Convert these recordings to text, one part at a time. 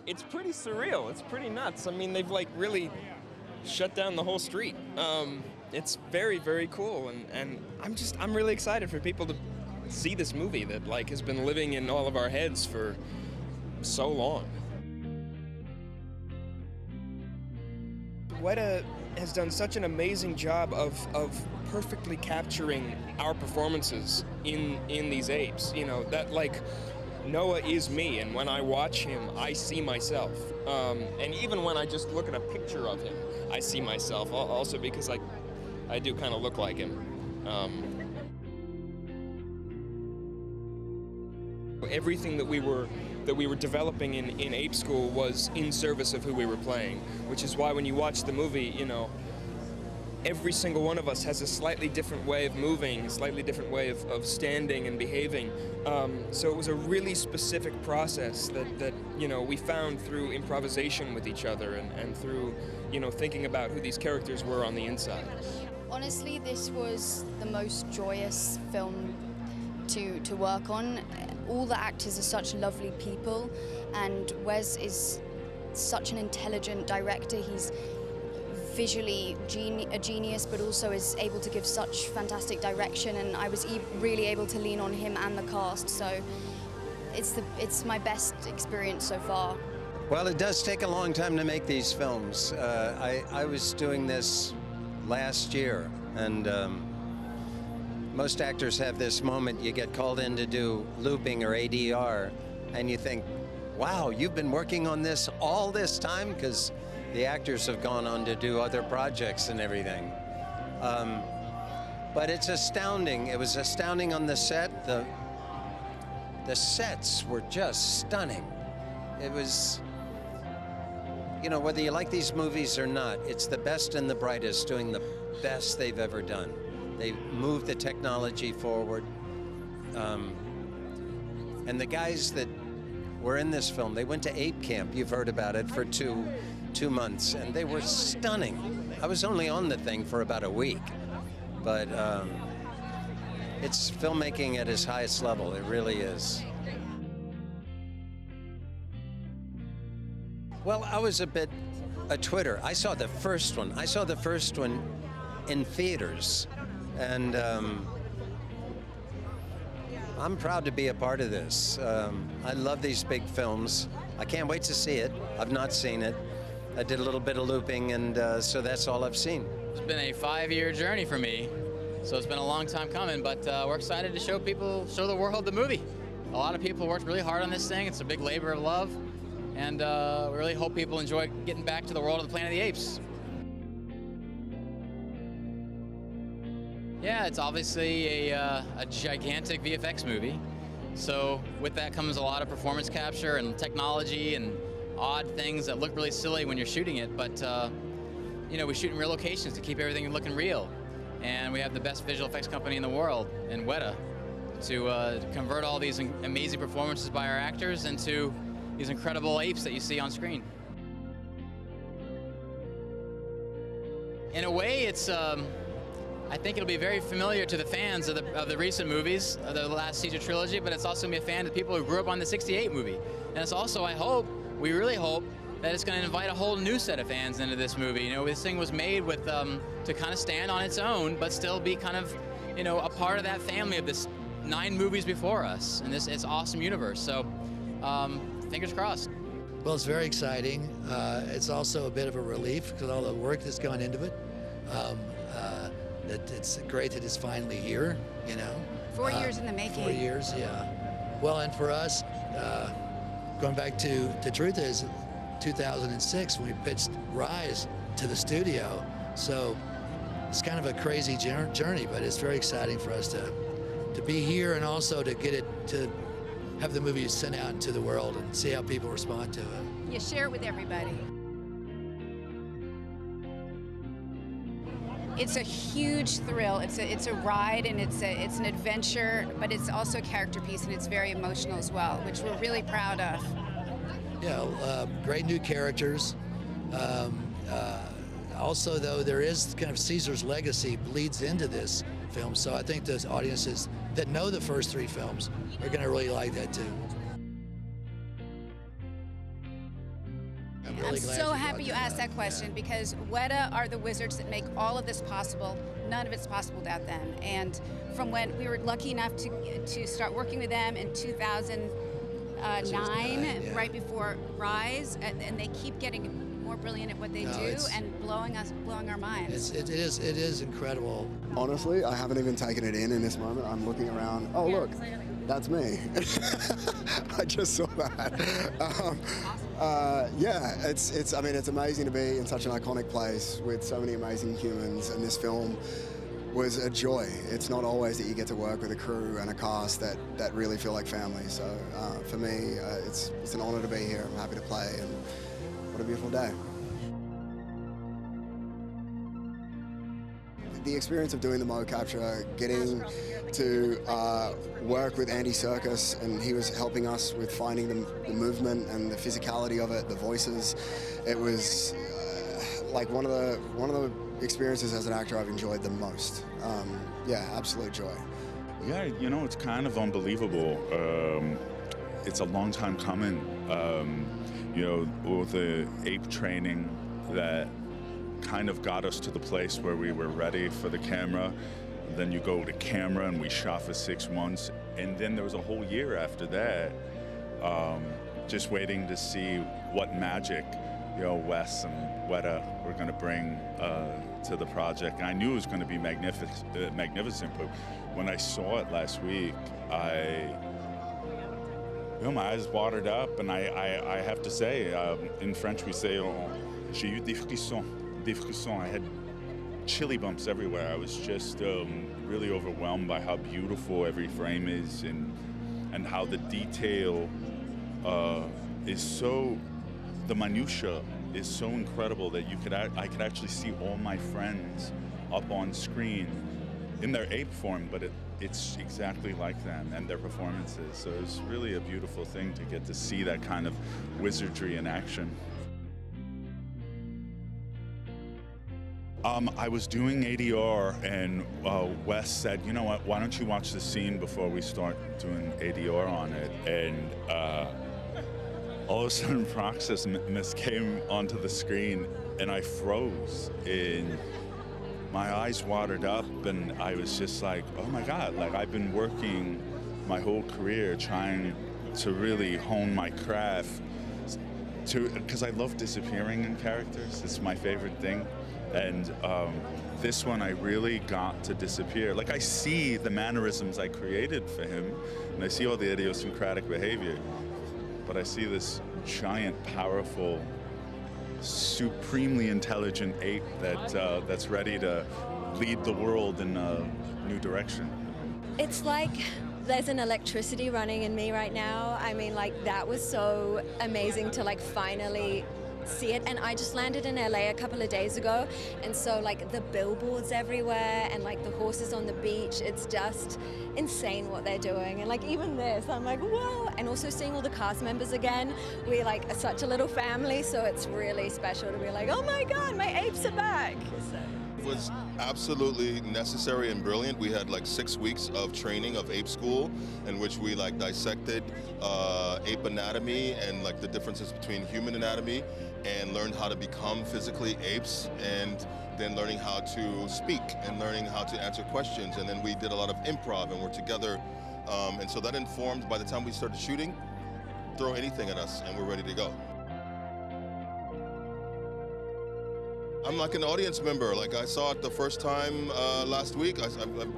It's pretty surreal. It's pretty nuts. I mean, they've like really shut down the whole street. It's very, very cool, and I'm really excited for people to see this movie that like has been living in all of our heads for so long. Weta has done such an amazing job of perfectly capturing our performances in these apes. You know, that like Noah is me, and when I watch him, I see myself. And even when I just look at a picture of him, I see myself, also because I do kind of look like him. Everything that we were developing in Ape School was in service of who we were playing, which is why when you watch the movie, you know, every single one of us has a slightly different way of moving, a slightly different way of standing and behaving. So it was a really specific process that you know, we found through improvisation with each other and through, you know, thinking about who these characters were on the inside. Honestly, this was the most joyous film to work on. All the actors are such lovely people, and Wes is such an intelligent director. He's visually a genius, but also is able to give such fantastic direction, and I was really able to lean on him and the cast, so it's my best experience so far. Well, it does take a long time to make these films. I was doing this last year, and most actors have this moment. You get called in to do looping or ADR, and you think, wow, you've been working on this all this time? Because the actors have gone on to do other projects and everything. But it's astounding. It was astounding on the set. The sets were just stunning. It was, you know, whether you like these movies or not, it's the best and the brightest doing the best they've ever done. They moved the technology forward. And the guys that were in this film, they went to Ape Camp, you've heard about it, for two months, and they were stunning. I was only on the thing for about a week, but it's filmmaking at its highest level, it really is. Well, I was a Twitter. I saw the first one. I saw the first one in theaters, and I'm proud to be a part of this. I love these big films. I can't wait to see it. I've not seen it. I did a little bit of looping, and so that's all I've seen. It's been a 5-year journey for me, so it's been a long time coming, but we're excited to show the world the movie. A lot of people worked really hard on this thing. It's a big labor of love, and we really hope people enjoy getting back to the world of the Planet of the Apes. Yeah, it's obviously a gigantic VFX movie. So with that comes a lot of performance capture and technology and odd things that look really silly when you're shooting it. But you know, we shoot in real locations to keep everything looking real. And we have the best visual effects company in the world, in Weta, to convert all these amazing performances by our actors into these incredible apes that you see on screen. In a way, it's I think it'll be very familiar to the fans of the recent movies, the last Caesar trilogy, but it's also going to be a fan of people who grew up on the '68 movie. And it's also, we really hope, that it's going to invite a whole new set of fans into this movie. You know, this thing was made with to kind of stand on its own, but still be kind of, you know, a part of that family of this 9 movies before us, and this awesome universe. So, fingers crossed. Well, it's very exciting. It's also a bit of a relief because all the work that's gone into it. It's great that it's finally here, you know. 4 years in the making. 4 years, yeah. Well, and for us, going back to the truth is, 2006 when we pitched Rise to the studio. So it's kind of a crazy journey, but it's very exciting for us to be here and also to get it to have the movie sent out into the world and see how people respond to it. You share it with everybody. It's a huge thrill. It's a ride, and it's an adventure, but it's also a character piece, and it's very emotional as well, which we're really proud of. Yeah, great new characters. Also, though, there is kind of Caesar's legacy bleeds into this film, so I think those audiences that know the first three films are going to really like that too. I'm so happy you asked that question, because Weta are the wizards that make all of this possible. None of it's possible without them. And from when we were lucky enough to start working with them in 2009, right before Rise, and they keep getting more brilliant at what they do and blowing our minds. It is incredible. Honestly, I haven't even taken it in this moment. I'm looking around. Oh, look, that's me. I just saw that. Yeah, it's. I mean, it's amazing to be in such an iconic place with so many amazing humans, and this film was a joy. It's not always that you get to work with a crew and a cast that really feel like family. So for me, it's an honor to be here. I'm happy to play, and what a beautiful day. The experience of doing the mo capture, getting to work with Andy Serkis, and he was helping us with finding the movement and the physicality of it, the voices. It was like one of the experiences as an actor I've enjoyed the most. Yeah, absolute joy. Yeah, you know, it's kind of unbelievable. It's a long time coming. You know, with the ape training that kind of got us to the place where we were ready for the camera. Then you go to camera, and we shot for 6 months, and then there was a whole year after that, just waiting to see what magic, you know, Wes and Weta were going to bring to the project. And I knew it was going to be magnificent, but when I saw it last week, you know, my eyes watered up, and I have to say, in French we say, j'ai eu des frissons. I had chilly bumps everywhere. I was just really overwhelmed by how beautiful every frame is, and how the detail is so, the minutia is so incredible that I could actually see all my friends up on screen in their ape form, but it's exactly like them and their performances. So it's really a beautiful thing to get to see that kind of wizardry in action. I was doing ADR, and Wes said, you know what, why don't you watch the scene before we start doing ADR on it? And all of a sudden, Proximus came onto the screen, and I froze, and my eyes watered up, and I was just like, oh my God, like I've been working my whole career trying to really hone my craft, because I love disappearing in characters. It's my favorite thing. And this one, I really got to disappear. Like, I see the mannerisms I created for him, and I see all the idiosyncratic behavior, but I see this giant, powerful, supremely intelligent ape that's ready to lead the world in a new direction. It's like there's an electricity running in me right now. I mean, like, that was so amazing to, like, finally see it. And I just landed in LA a couple of days ago, and so like the billboards everywhere and like the horses on the beach, it's just insane what they're doing. And like even this, I'm like, whoa. And also seeing all the cast members again, we're like such a little family, so it's really special to be like, oh my God, my apes are back. So. It was absolutely necessary and brilliant. We had like 6 weeks of training of ape school, in which we like dissected ape anatomy and like the differences between human anatomy, and learned how to become physically apes, and then learning how to speak and learning how to answer questions. And then we did a lot of improv, and we're together. And so that informed, by the time we started shooting, throw anything at us and we're ready to go. I'm like an audience member. Like I saw it the first time last week. I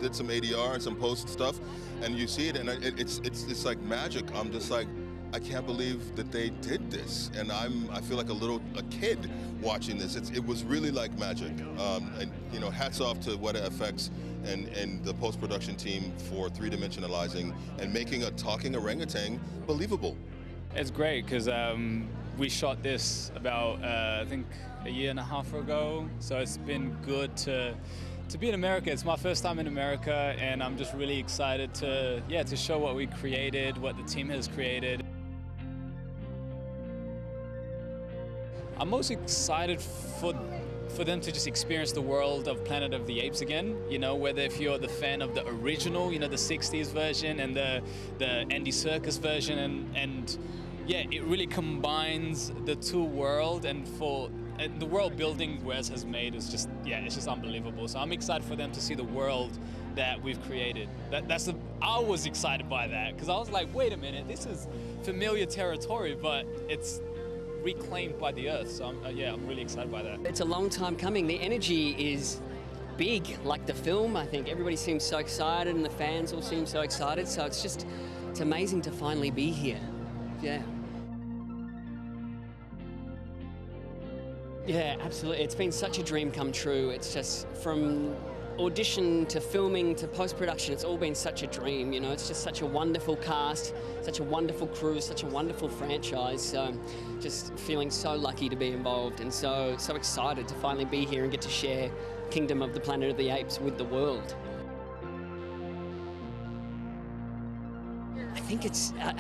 did some ADR and some post stuff, and you see it, and it's like magic. I'm just like, I can't believe that they did this, and I feel like a kid watching this. It was really like magic. And you know, hats off to Weta FX and the post-production team for three-dimensionalizing and making a talking orangutan believable. It's great because we shot this about, I think, a year and a half ago. So it's been good to be in America. It's my first time in America, and I'm just really excited to show what we created, what the team has created. I'm most excited for them to just experience the world of Planet of the Apes again. You know, whether if you're the fan of the original, you know, the 60s version and the Andy Serkis version, and yeah, it really combines the two worlds, and the world building Wes has made is just, it's just unbelievable. So I'm excited for them to see the world that we've created. I was excited by that, because I was like, wait a minute, this is familiar territory, but it's reclaimed by the earth. So I'm really excited by that. It's a long time coming. The energy is big, like the film. I think everybody seems so excited, and the fans all seem so excited. So it's amazing to finally be here. Yeah. Yeah, absolutely. It's been such a dream come true. It's just from audition to filming to post-production, it's all been such a dream, you know. It's just such a wonderful cast, such a wonderful crew, such a wonderful franchise. So just feeling so lucky to be involved, and so excited to finally be here and get to share Kingdom of the Planet of the Apes with the world. I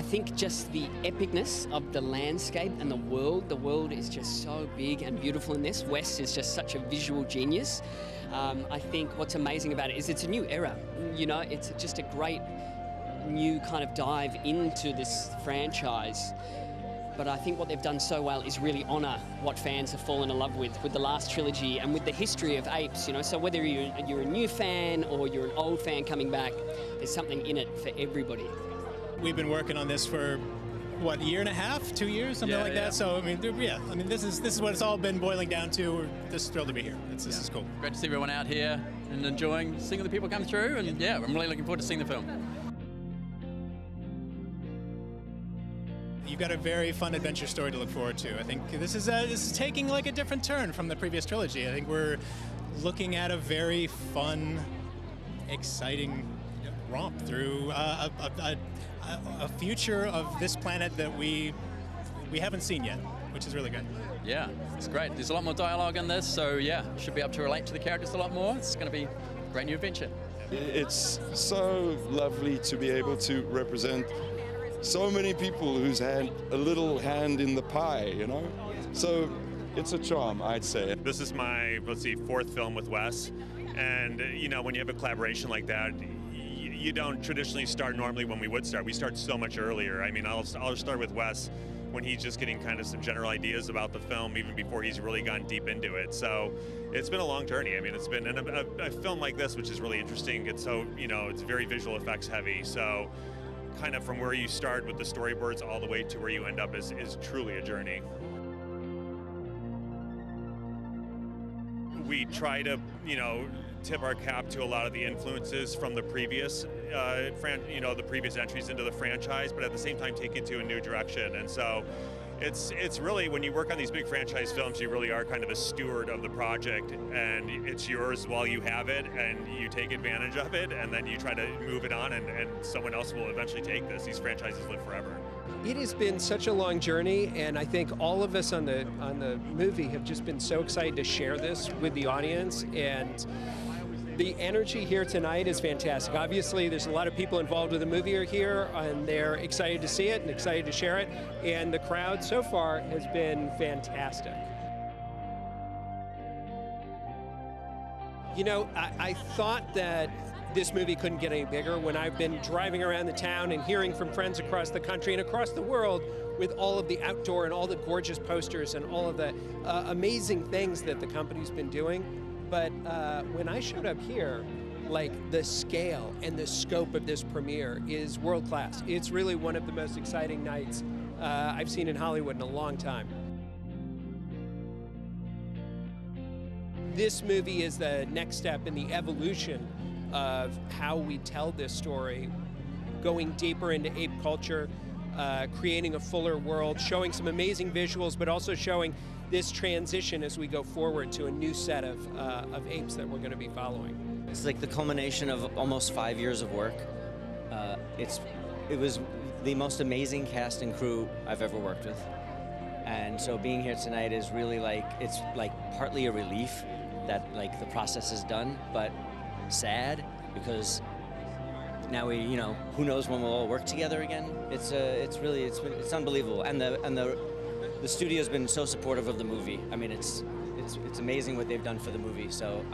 think just the epicness of the landscape and the world is just so big and beautiful in this. Wes is just such a visual genius. I think what's amazing about it is it's a new era. You know, it's just a great new kind of dive into this franchise. But I think what they've done so well is really honour what fans have fallen in love with the last trilogy and with the history of apes, you know. So whether you're a new fan or you're an old fan coming back, there's something in it for everybody. We've been working on this for, what, a year and a half, 2 years, something like that. So I mean, this is what it's all been boiling down to. We're just thrilled to be here. This is cool. Great to see everyone out here and enjoying seeing the people come through, and I'm really looking forward to seeing the film. You've got a very fun adventure story to look forward to. I think this is taking like a different turn from the previous trilogy. I think we're looking at a very fun, exciting romp through a future of this planet that we haven't seen yet, which is really good. Yeah, it's great. There's a lot more dialogue in this, so should be able to relate to the characters a lot more. It's going to be a great new adventure. It's so lovely to be able to represent so many people who's had a little hand in the pie, you know? So it's a charm, I'd say. This is my, fourth film with Wes. And, you know, when you have a collaboration like that, you don't traditionally start normally when we would start. We start so much earlier. I mean, I'll start with Wes when he's just getting kind of some general ideas about the film even before he's really gone deep into it. So it's been a long journey. I mean, it's been a film like this, which is really interesting. It's so, you know, it's very visual effects heavy. So kind of from where you start with the storyboards all the way to where you end up is truly a journey. We try to, you know, tip our cap to a lot of the influences from the previous, the previous entries into the franchise, but at the same time take it to a new direction. And so it's really, when you work on these big franchise films, you really are kind of a steward of the project, and it's yours while you have it, and you take advantage of it, and then you try to move it on, and someone else will eventually take this. These franchises live forever. It has been such a long journey, and I think all of us on the movie have just been so excited to share this with the audience, and the energy here tonight is fantastic. Obviously, there's a lot of people involved with the movie are here, and they're excited to see it and excited to share it, and the crowd so far has been fantastic. You know, I thought that this movie couldn't get any bigger when I've been driving around the town and hearing from friends across the country and across the world with all of the outdoor and all the gorgeous posters and all of the amazing things that the company's been doing. But when I showed up here, like, the scale and the scope of this premiere is world class. It's really one of the most exciting nights I've seen in Hollywood in a long time. This movie is the next step in the evolution of how we tell this story, going deeper into ape culture, creating a fuller world, showing some amazing visuals, but also showing this transition as we go forward to a new set of apes that we're going to be following. It's like the culmination of almost 5 years of work. It was the most amazing cast and crew I've ever worked with. And so being here tonight is really like, it's like partly a relief that like the process is done, but sad because now we, you know, who knows when we'll all work together again. It's unbelievable. And the studio's been so supportive of the movie. I mean, it's amazing what they've done for the movie. So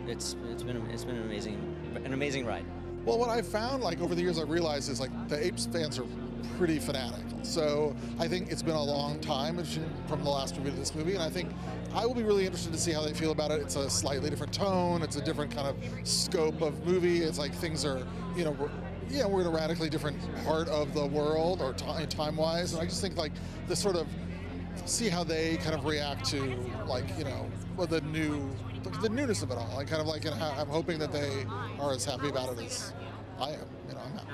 it's been an amazing ride. Well, what I've found, like over the years, I've realized is like the Apes fans are pretty fanatical. So I think it's been a long time from the last movie to this movie, and I think I will be really interested to see how they feel about it. It's a slightly different tone. It's a different kind of scope of movie. It's like things are, you know, we're in a radically different part of the world or time-wise, and I just think like the sort of see how they kind of react to like, you know, the newness of it all, and kind of like, and I'm hoping that they are as happy about it as I am. You know, I'm happy.